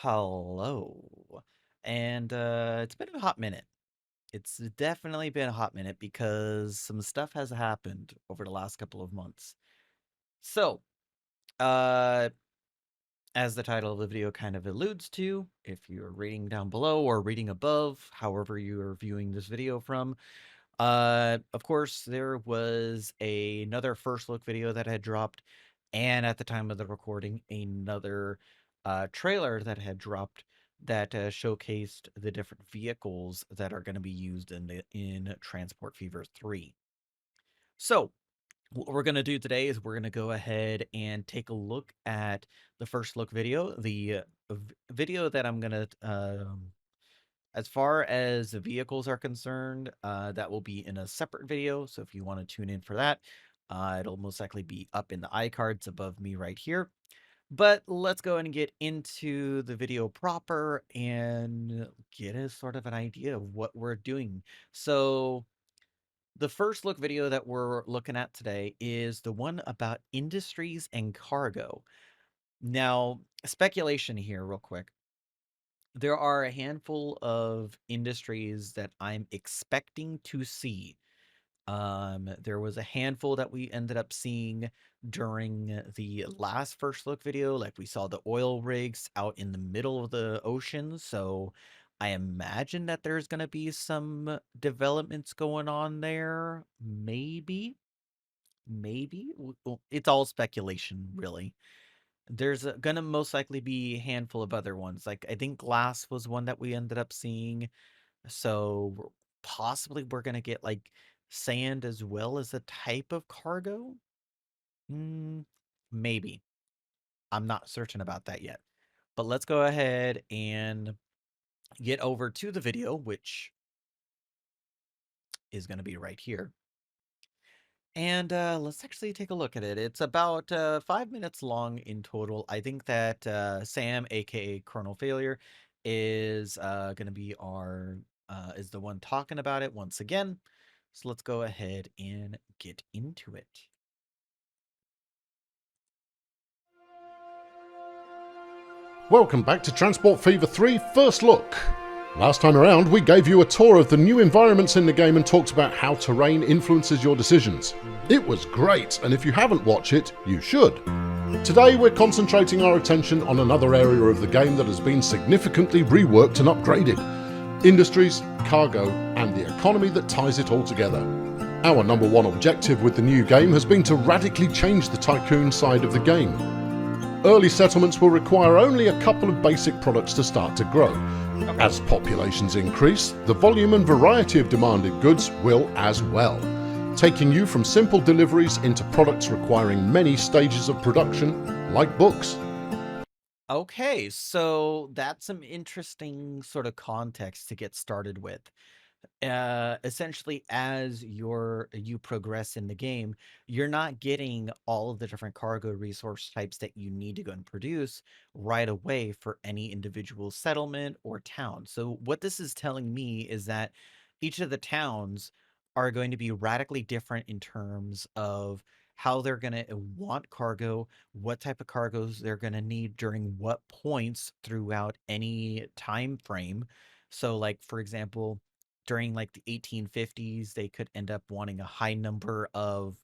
Hello. And it's been a hot minute. It's definitely been a hot minute because some stuff has happened over the last couple of months. So, uh as the title of the video kind of alludes to, if you're reading down below or reading above, however you're viewing this video from, of course there was another first look video that had dropped, and at the time of the recording another trailer that had dropped that showcased the different vehicles that are going to be used in Transport Fever 3. So what we're going to do today is we're going to go ahead and take a look at the first look video. The video that I'm going to as far as the vehicles are concerned, that will be in a separate video. So if you want to tune in for that, it'll most likely be up in the iCards above me right here. But let's go and get into the video proper and get a sort of an idea of what we're doing. So the first look video that we're looking at today is the one about industries and cargo. Now, speculation here real quick. There are a handful of industries that I'm expecting to see. There was a handful that we ended up seeing during the last first look video. Like we saw the oil rigs out in the middle of the ocean. So I imagine that there's going to be some developments going on there. Maybe. Well, it's all speculation, really. There's gonna most likely be a handful of other ones. Like I think glass was one that we ended up seeing. So possibly we're gonna get like sand as well as a type of cargo. Mm, maybe. I'm not certain about that yet. But let's go ahead and get over to the video, which is going to be right here. And let's actually take a look at it. It's about 5 minutes long in total. I think that Sam, aka Colonel Failure, is going to be is the one talking about it once again. So let's go ahead and get into it. Welcome back to Transport Fever 3 First Look. Last time around we gave you a tour of the new environments in the game and talked about how terrain influences your decisions. It was great, and if you haven't watched it, you should. Today we're concentrating our attention on another area of the game that has been significantly reworked and upgraded. Industries, cargo, and the economy that ties it all together. Our number one objective with the new game has been to radically change the tycoon side of the game. Early settlements will require only a couple of basic products to start to grow. As populations increase, the volume and variety of demanded goods will as well, taking you from simple deliveries into products requiring many stages of production, like books. Okay, so that's some interesting sort of context to get started with. Essentially, as you progress in the game, you're not getting all of the different cargo resource types that you need to go and produce right away for any individual settlement or town. So what this is telling me is that each of the towns are going to be radically different in terms of how they're going to want cargo, what type of cargoes they're going to need during what points throughout any time frame. So like for example, during like the 1850s, they could end up wanting a high number of,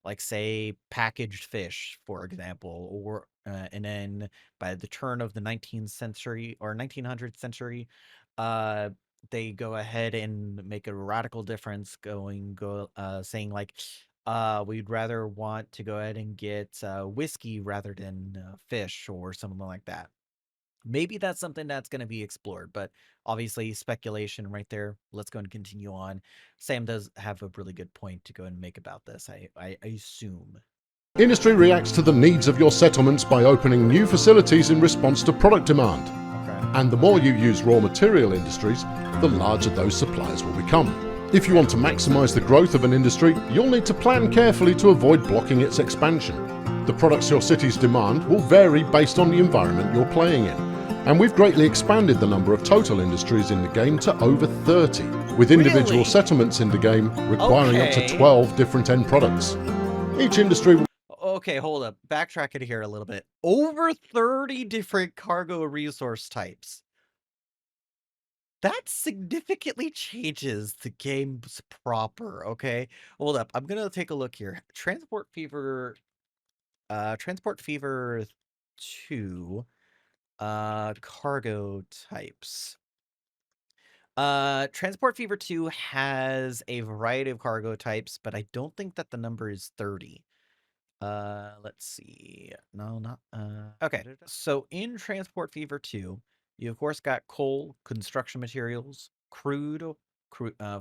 like, say, packaged fish, for example, or and then by the turn of the 19th century or 1900th century, uh, they go ahead and make a radical difference, saying like, we'd rather want to go ahead and get whiskey rather than fish or something like that. Maybe that's something that's going to be explored, but obviously speculation right there. Let's go and continue on. Sam does have a really good point to go and make about this, I assume. Industry reacts to the needs of your settlements by opening new facilities in response to product demand. Okay. And the more you use raw material industries, the larger those suppliers will become. If you want to maximize the growth of an industry, you'll need to plan carefully to avoid blocking its expansion. The products your cities demand will vary based on the environment you're playing in. And we've greatly expanded the number of total industries in the game to over 30, with individual Really? settlements in the game requiring up to Okay. 12 different end products. Each industry will Okay, hold up. Backtracking here a little bit. Over 30 different cargo resource types. That significantly changes the game's proper, okay? Hold up. I'm gonna take a look here. Transport Fever 2, cargo types. Transport Fever 2 has a variety of cargo types, but I don't think that the number is 30. Let's see. No, not okay. So in Transport Fever 2, you of course got coal, construction materials, crude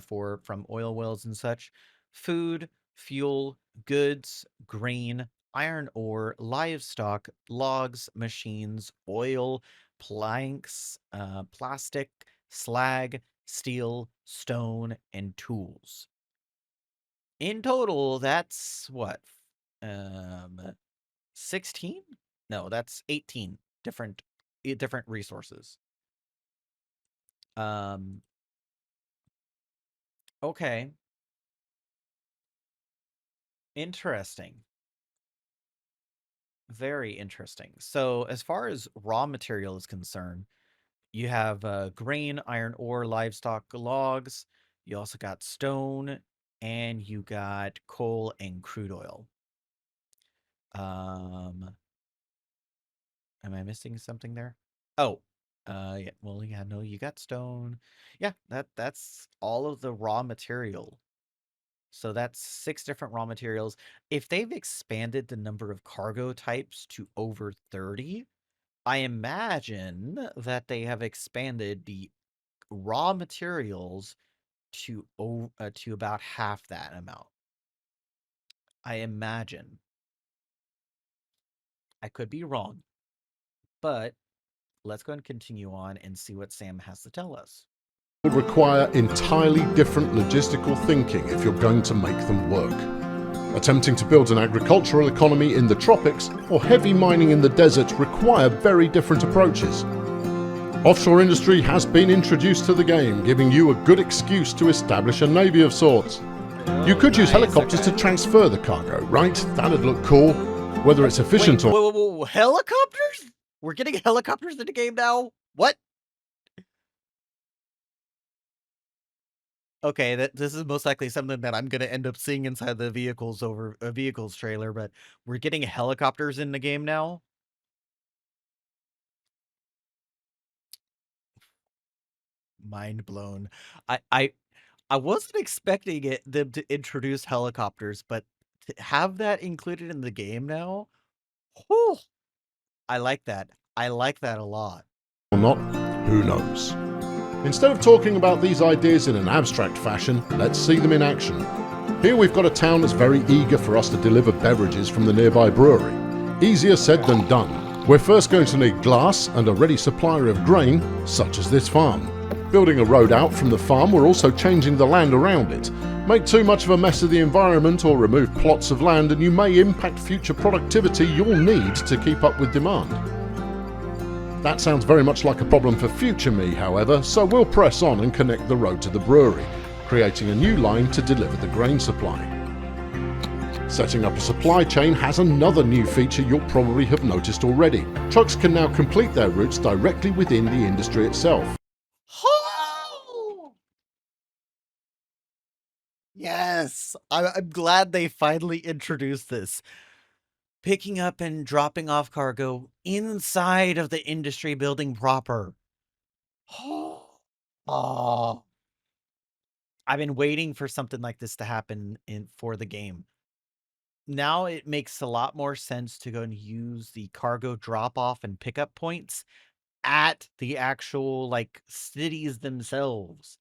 for from oil wells and such, food, fuel, goods, grain, iron ore, livestock, logs, machines, oil, planks, plastic, slag, steel, stone, and tools. In total, that's what? 16? No, that's 18 different resources. Okay. Interesting. Very interesting. So, as far as raw material is concerned, you have grain, iron ore, livestock, logs. You also got stone, and you got coal and crude oil. Am I missing something there? Oh, yeah. Well, yeah. No, you got stone. Yeah, that's all of the raw material. So that's 6 different raw materials. If they've expanded the number of cargo types to over 30, I imagine that they have expanded the raw materials to about half that amount. I imagine. I could be wrong, but let's go and continue on and see what Sam has to tell us. Would require entirely different logistical thinking if you're going to make them work. Attempting to build an agricultural economy in the tropics or heavy mining in the desert require very different approaches. Offshore industry has been introduced to the game, giving you a good excuse to establish a navy of sorts. You could use helicopters to transfer the cargo, right? That'd look cool. Whether it's efficient or... Whoa, helicopters? We're getting helicopters in the game now? What? Okay, this is most likely something that I'm gonna end up seeing inside the vehicles over a vehicles trailer, but we're getting helicopters in the game now? Mind blown. I wasn't expecting them to introduce helicopters, but to have that included in the game now? Whew! I like that. I like that a lot. Or not, who knows? Instead of talking about these ideas in an abstract fashion, let's see them in action. Here we've got a town that's very eager for us to deliver beverages from the nearby brewery. Easier said than done. We're first going to need glass and a ready supplier of grain, such as this farm. Building a road out from the farm, we're also changing the land around it. Make too much of a mess of the environment or remove plots of land and you may impact future productivity you'll need to keep up with demand. That sounds very much like a problem for future me, however, so we'll press on and connect the road to the brewery, creating a new line to deliver the grain supply. Setting up a supply chain has another new feature you'll probably have noticed already. Trucks can now complete their routes directly within the industry itself. Yes! I'm glad they finally introduced this. Picking up and dropping off cargo inside of the industry building proper. Oh. I've been waiting for something like this to happen for the game. Now it makes a lot more sense to go and use the cargo drop-off and pickup points at the actual, like, cities themselves.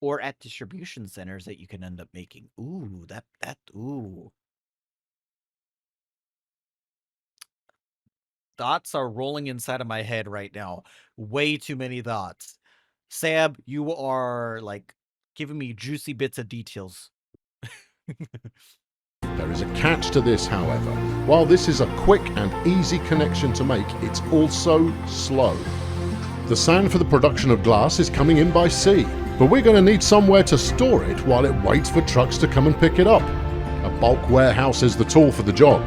Or at distribution centers that you can end up making. Ooh, ooh. Thoughts are rolling inside of my head right now. Way too many thoughts. Sam, you are, like, giving me juicy bits of details. There is a catch to this, however. While this is a quick and easy connection to make, it's also slow. The sand for the production of glass is coming in by sea, but we're going to need somewhere to store it while it waits for trucks to come and pick it up. A bulk warehouse is the tool for the job.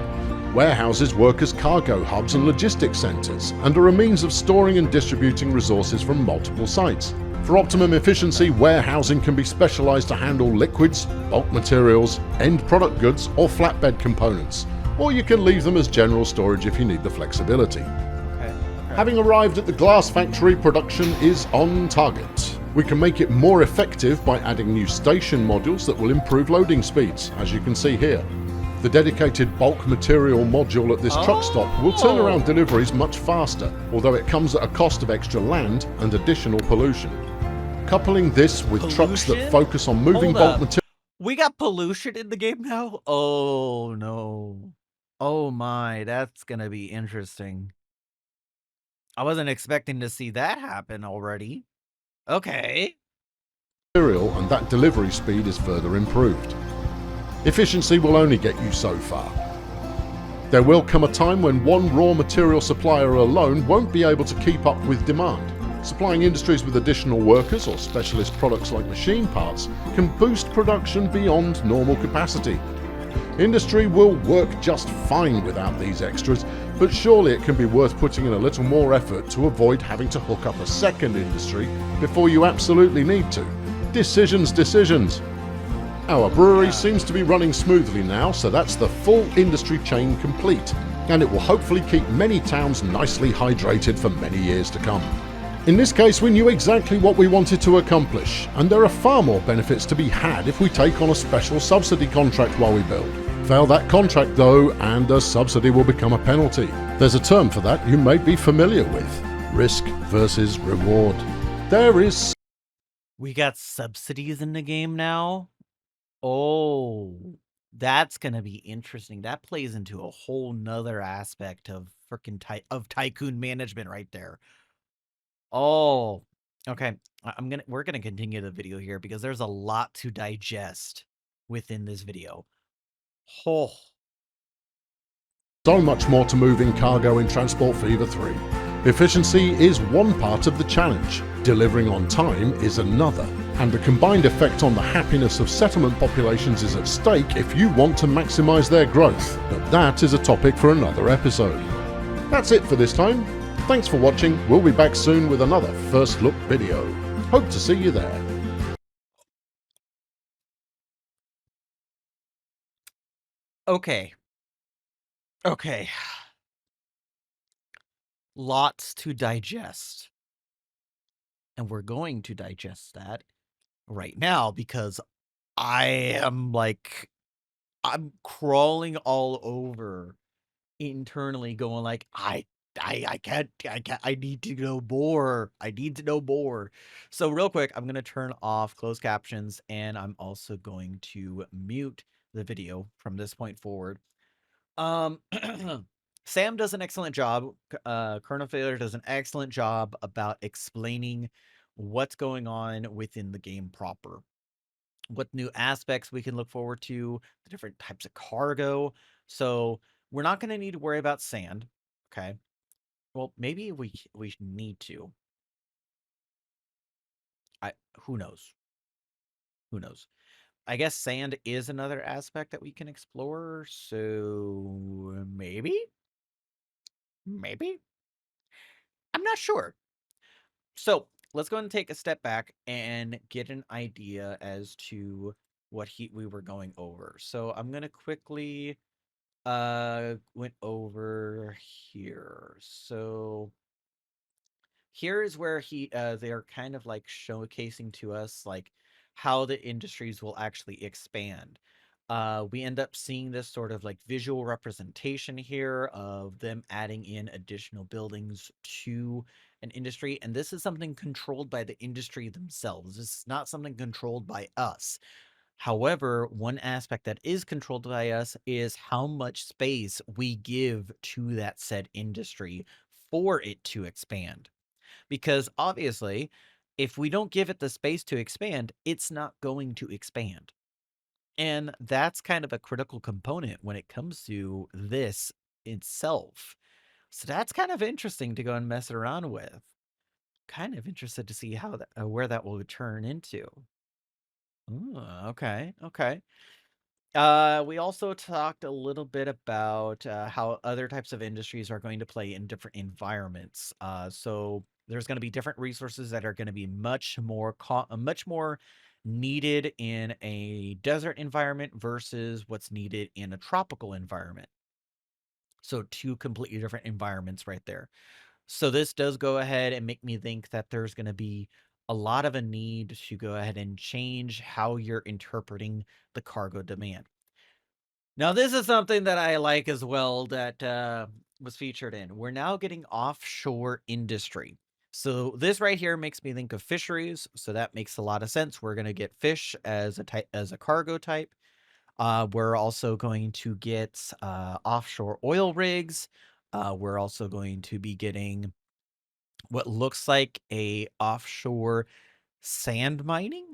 Warehouses work as cargo hubs and logistics centres and are a means of storing and distributing resources from multiple sites. For optimum efficiency, warehousing can be specialised to handle liquids, bulk materials, end product goods, or flatbed components, or you can leave them as general storage if you need the flexibility. Okay. Having arrived at the glass factory, production is on target. We can make it more effective by adding new station modules that will improve loading speeds, as you can see here. The dedicated bulk material module at this truck stop will turn around deliveries much faster, although it comes at a cost of extra land and additional pollution. Coupling this with trucks that Pollution? focus on moving Hold bulk up. material. We got pollution in the game now? Oh, no. Oh, my. That's going to be interesting. I wasn't expecting to see that happen already. Okay. And that delivery speed is further improved. Efficiency will only get you so far. There will come a time when one raw material supplier alone won't be able to keep up with demand. Supplying industries with additional workers or specialist products like machine parts can boost production beyond normal capacity. Industry will work just fine without these extras, but surely it can be worth putting in a little more effort to avoid having to hook up a second industry before you absolutely need to. Decisions. Our brewery seems to be running smoothly now, so that's the full industry chain complete, and it will hopefully keep many towns nicely hydrated for many years to come. In this case, we knew exactly what we wanted to accomplish, and there are far more benefits to be had if we take on a special subsidy contract while we build. Fail that contract though, and a subsidy will become a penalty. There's a term for that you may be familiar with: risk versus reward. There is We got subsidies in the game now? Oh, that's gonna be interesting. That plays into a whole nother aspect of freaking tycoon management right there. Oh, okay. We're gonna continue the video here because there's a lot to digest within this video. Oh, so much more to moving cargo in Transport Fever 3. Efficiency is one part of the challenge, delivering on time is another, and the combined effect on the happiness of settlement populations is at stake if you want to maximise their growth, but that is a topic for another episode. That's it for this time. Thanks for watching. We'll be back soon with another First Look video. Hope to see you there. okay. Okay. Lots to digest. And we're going to digest that right now because I'm crawling all over internally going like, I can't, I need to know more. I need to know more. So real quick, I'm going to turn off closed captions and I'm also going to mute the video from this point forward. Sam does an excellent job. Colonel Failure does an excellent job about explaining what's going on within the game proper. What new aspects we can look forward to, the different types of cargo. So we're not going to need to worry about sand. Okay. Well, maybe we need to. Who knows? Who knows? I guess sand is another aspect that we can explore. So maybe. I'm not sure. So let's go and take a step back and get an idea as to what we were going over. So I'm gonna quickly went over here. So here is where they're kind of like showcasing to us like how the industries will actually expand. We end up seeing this sort of like visual representation here of them adding in additional buildings to an industry. And this is something controlled by the industry themselves. This is not something controlled by us. However, one aspect that is controlled by us is how much space we give to that said industry for it to expand. Because obviously, if we don't give it the space to expand, it's not going to expand. And that's kind of a critical component when it comes to this itself. So that's kind of interesting to go and mess around with. Kind of interested to see how where that will turn into. Ooh, okay. We also talked a little bit about how other types of industries are going to play in different environments. So there's going to be different resources that are going to be much more needed in a desert environment versus what's needed in a tropical environment. So two completely different environments right there. So this does go ahead and make me think that there's going to be a lot of a need to go ahead and change how you're interpreting the cargo demand. Now, this is something that I like as well that was featured in. We're now getting offshore industry. So this right here makes me think of fisheries. So that makes a lot of sense. We're going to get fish as a type as a cargo type. We're also going to get offshore oil rigs. We're also going to be getting what looks like a offshore sand mining.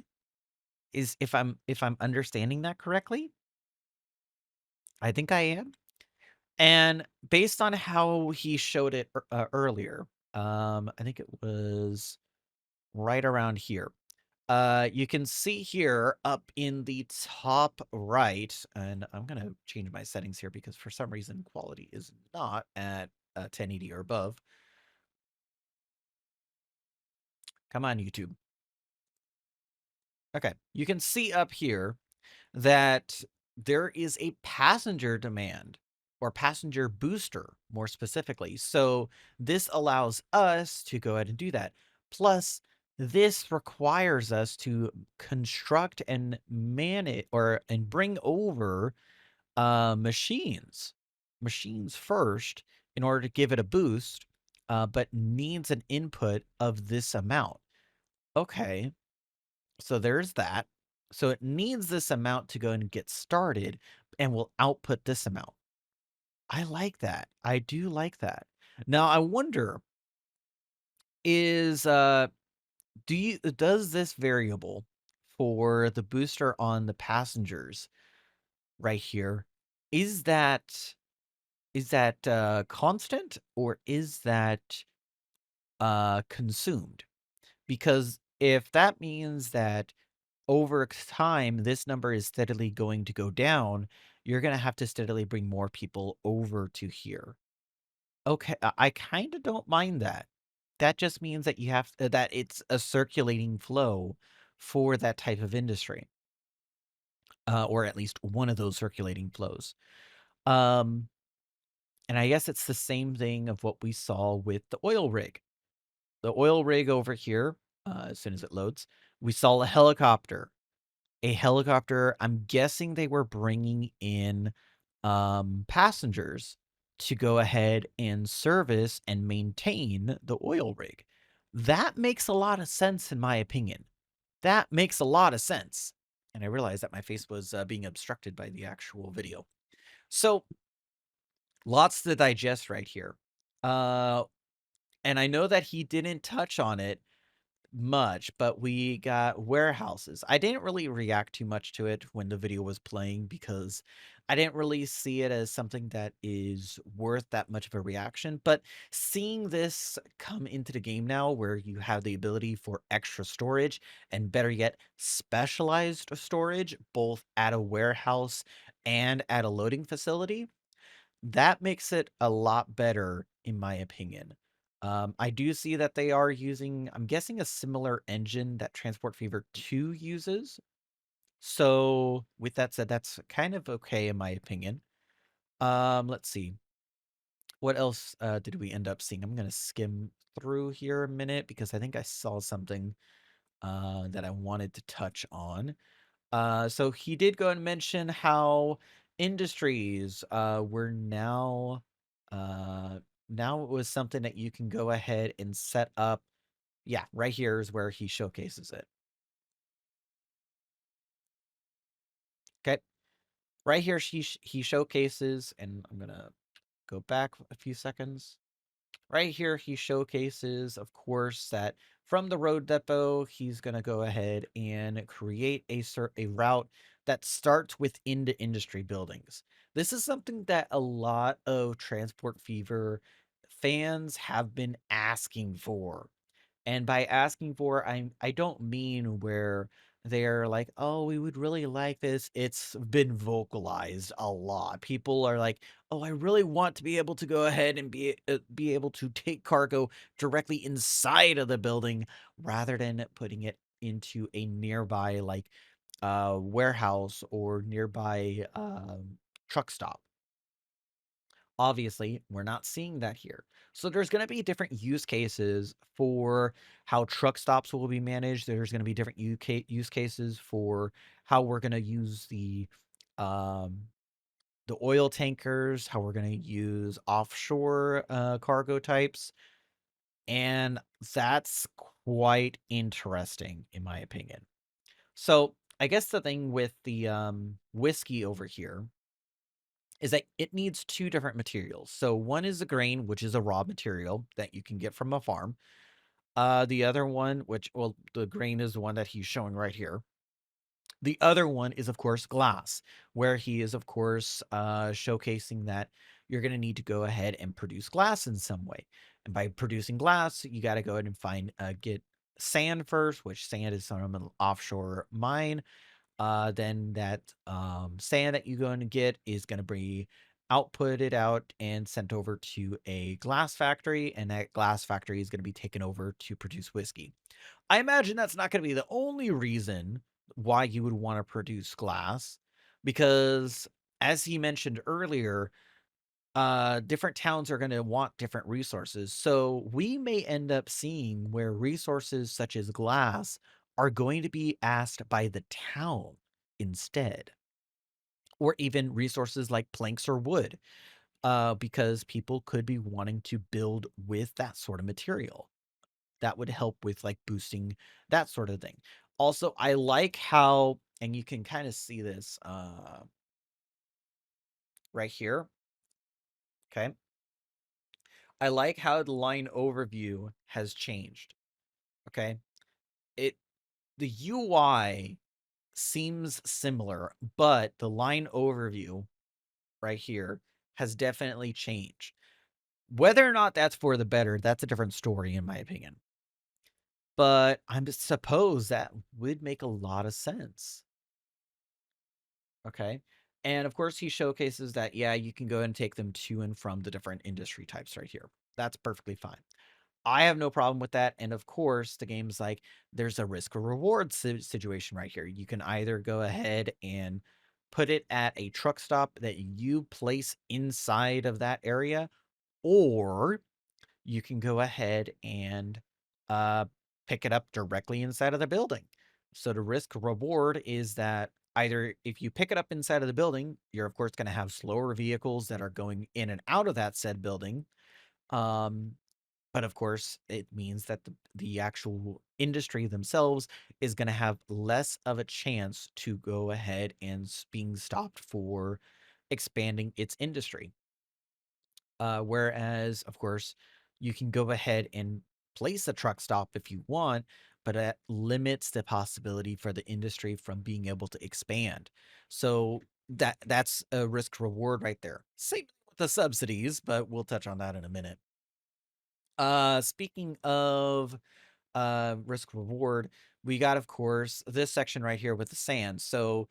Is if I'm understanding that correctly? I think I am. And based on how he showed it earlier, I think it was right around here. You can see here up in the top right, and I'm gonna change my settings here because for some reason quality is not at 1080 or above. Come on, YouTube. Okay, you can see up here that there is a passenger demand or passenger booster more specifically. So this allows us to go ahead and do that. Plus, this requires us to construct and manage and bring over machines first in order to give it a boost, but needs an input of this amount. Okay, so there's that. So it needs this amount to go and get started and will output this amount. I like that. I do like that. Now I wonder is does this variable for the booster on the passengers right here is that constant or is that consumed? Because if that means that over time, this number is steadily going to go down. You're going to have to steadily bring more people over to here. Okay, I kind of don't mind that. That just means that that it's a circulating flow for that type of industry, or at least one of those circulating flows. Um, and I guess it's the same thing of what we saw with the oil rig. The oil rig over here, as soon as it loads, we saw a helicopter. I'm guessing they were bringing in passengers to go ahead and service and maintain the oil rig. That makes a lot of sense in my opinion. That makes a lot of sense. And I realized that my face was being obstructed by the actual video. So, lots to digest right here. Uh, and I know that he didn't touch on it much, but we got warehouses. I didn't really react too much to it when the video was playing because I didn't really see it as something that is worth that much of a reaction. But seeing this come into the game now where you have the ability for extra storage and better yet, specialized storage, both at a warehouse and at a loading facility, that makes it a lot better in my opinion. I do see that they are using, I'm guessing, a similar engine that Transport Fever 2 uses. So, with that said, that's kind of okay in my opinion. Let's see. What else did we end up seeing? I'm going to skim through here a minute because I think I saw something that I wanted to touch on. So he did go and mention how industries were uh, now it was something that you can go ahead and set up. Yeah, right here is where he showcases it. Okay, right here he showcases, and I'm gonna go back a few seconds. Right here, he showcases, of course, that from the road depot, he's going to go ahead and create a route that starts within the industry buildings. This is something that a lot of Transport Fever fans have been asking for. And by asking for, I don't mean where they're like, "Oh, we would really like this." It's been vocalized a lot. People are like, "Oh, I really want to be able to go ahead and be able to take cargo directly inside of the building rather than putting it into a nearby like warehouse or nearby truck stop." Obviously, we're not seeing that here. So there's going to be different use cases for how truck stops will be managed. There's going to be different use cases for how we're going to use um, the oil tankers, how we're going to use offshore cargo types, and that's quite interesting in my opinion. So I guess the thing with the whiskey over here is that it needs two different materials. So one is a grain, which is a raw material that you can get from a farm. The other one, which well, the grain is the one that he's showing right here. The other one is, of course, glass, where he is, of course, showcasing that you're going to need to go ahead and produce glass in some way. And by producing glass, you got to go ahead and get sand first, which sand is from an offshore mine. Then that sand that you're going to get is going to be outputted out and sent over to a glass factory, and that glass factory is going to be taken over to produce whiskey. I imagine that's not going to be the only reason why you would want to produce glass, because as he mentioned earlier, different towns are going to want different resources. So we may end up seeing where resources such as glass are going to be asked by the town instead, or even resources like planks or wood, because people could be wanting to build with that sort of material. That would help with like boosting that sort of thing. Also, I like how, and you can kind of see this right here. Okay. I like how the line overview has changed. Okay. It the UI seems similar, but the line overview right here has definitely changed. Whether or not that's for the better, that's a different story in my opinion. But I'm just suppose that would make a lot of sense. Okay. And of course, he showcases that, yeah, you can go and take them to and from the different industry types right here. That's perfectly fine. I have no problem with that. And of course, the game's like there's a risk or reward situation right here. You can either go ahead and put it at a truck stop that you place inside of that area, or you can go ahead and uh, pick it up directly inside of the building. So the risk reward is that either if you pick it up inside of the building, you're of course going to have slower vehicles that are going in and out of that said building. Um, but of course, it means that the actual industry themselves is going to have less of a chance to go ahead and being stopped for expanding its industry. Whereas, of course, you can go ahead and place a truck stop if you want, but that limits the possibility for the industry from being able to expand. So that's a risk reward right there. Same with the subsidies, but we'll touch on that in a minute. Speaking of risk reward, we got, of course, this section right here with the sand. So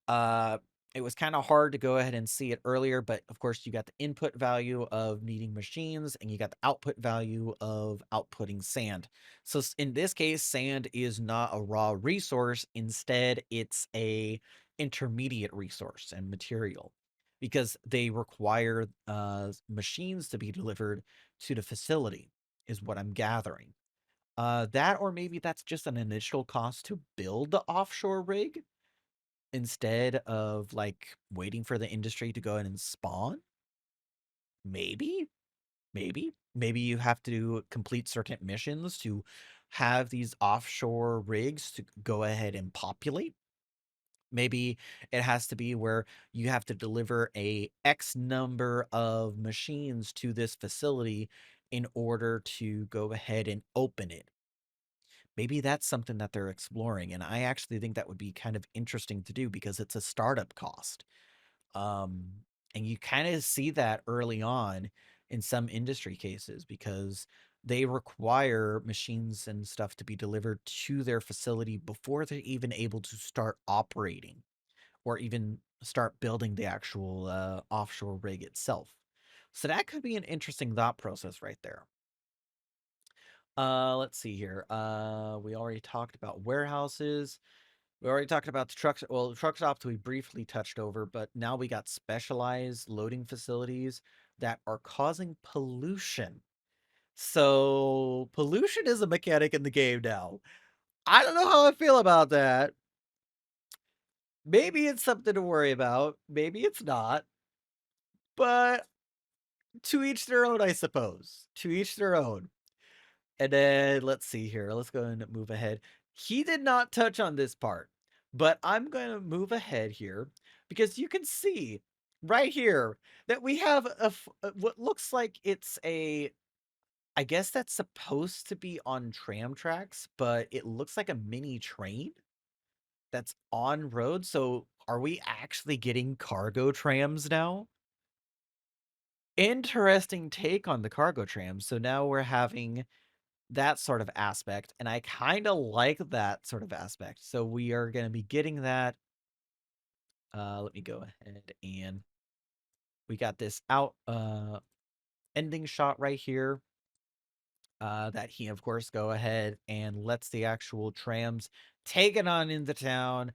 uh, it was kind of hard to go ahead and see it earlier, but of course, you got the input value of needing machines and you got the output value of outputting sand. So in this case, sand is not a raw resource. Instead, it's a intermediate resource and material because they require machines to be delivered to the facility, is what I'm gathering. That or maybe that's just an initial cost to build the offshore rig instead of, like, waiting for the industry to go in and spawn? Maybe? Maybe? Maybe you have to complete certain missions to have these offshore rigs to go ahead and populate? Maybe it has to be where you have to deliver a X number of machines to this facility in order to go ahead and open it. Maybe that's something that they're exploring, and I actually think that would be kind of interesting to do because it's a startup cost. Um, and you kind of see that early on in some industry cases because they require machines and stuff to be delivered to their facility before they're even able to start operating or even start building the actual offshore rig itself. So that could be an interesting thought process right there. Let's see here. We already talked about warehouses. We already talked about the trucks. Well, the truck stops we briefly touched over, but now we got specialized loading facilities that are causing pollution. So pollution is a mechanic in the game now. I don't know how I feel about that. Maybe it's something to worry about. Maybe it's not. But to each their own, I suppose. To each their own. And then let's see here. Let's go and move ahead. He did not touch on this part, but I'm going to move ahead here because you can see right here that we have what looks like it's a, I guess that's supposed to be on tram tracks, but it looks like a mini train that's on road. So are we actually getting cargo trams now? Interesting take on the cargo trams. So now we're having that sort of aspect, and I kinda like that sort of aspect. So we are gonna be getting that. Let me go ahead and we got this ending shot right here. That he, of course, go ahead and lets the actual trams take it on into town,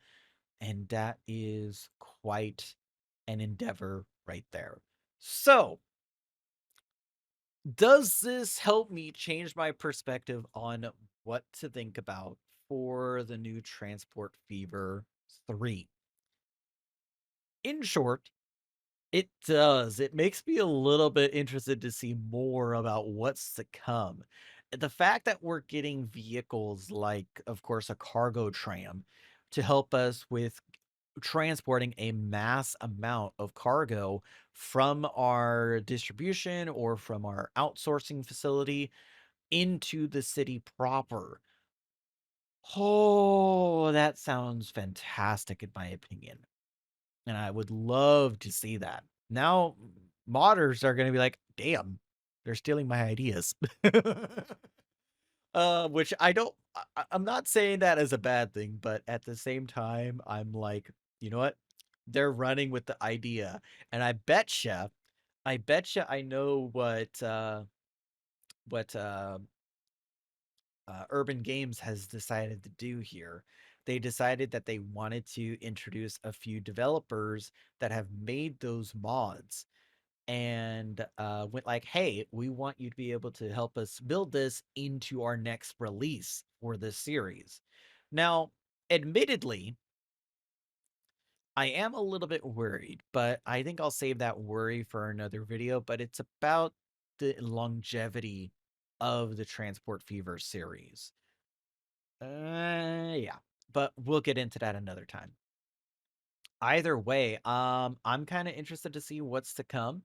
and that is quite an endeavor right there. So, does this help me change my perspective on what to think about for the new Transport Fever 3? In short, it does. It makes me a little bit interested to see more about what's to come. The fact that we're getting vehicles like, of course, a cargo tram to help us with transporting a mass amount of cargo from our distribution or from our outsourcing facility into the city proper. Oh, that sounds fantastic in my opinion, and I would love to see that. Now, modders are gonna be like, "Damn, they're stealing my ideas." Which I don't I'm not saying that as a bad thing, but at the same time, I'm like, "You know what? They're running with the idea." And I betcha I know what Urban Games has decided to do here. They decided that they wanted to introduce a few developers that have made those mods and went like, hey, we want you to be able to help us build this into our next release for this series. Now, admittedly, I am a little bit worried, but I think I'll save that worry for another video. But it's about the longevity of the Transport Fever series. Yeah, but we'll get into that another time. Either way, I'm kind of interested to see what's to come.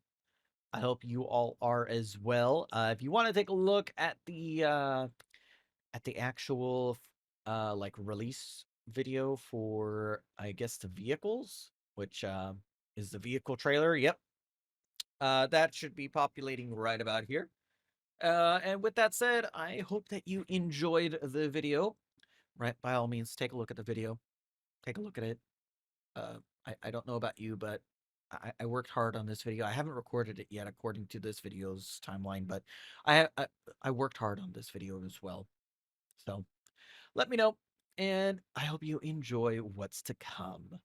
I hope you all are as well. If you want to take a look at the actual like release video for I guess the vehicles, which is the vehicle trailer. Yep. That should be populating right about here. And with that said, I hope that you enjoyed the video. Right, by all means, take a look at the video. Take a look at it. I don't know about you, but I worked hard on this video. I haven't recorded it yet according to this video's timeline, but I worked hard on this video as well. So let me know, and I hope you enjoy what's to come.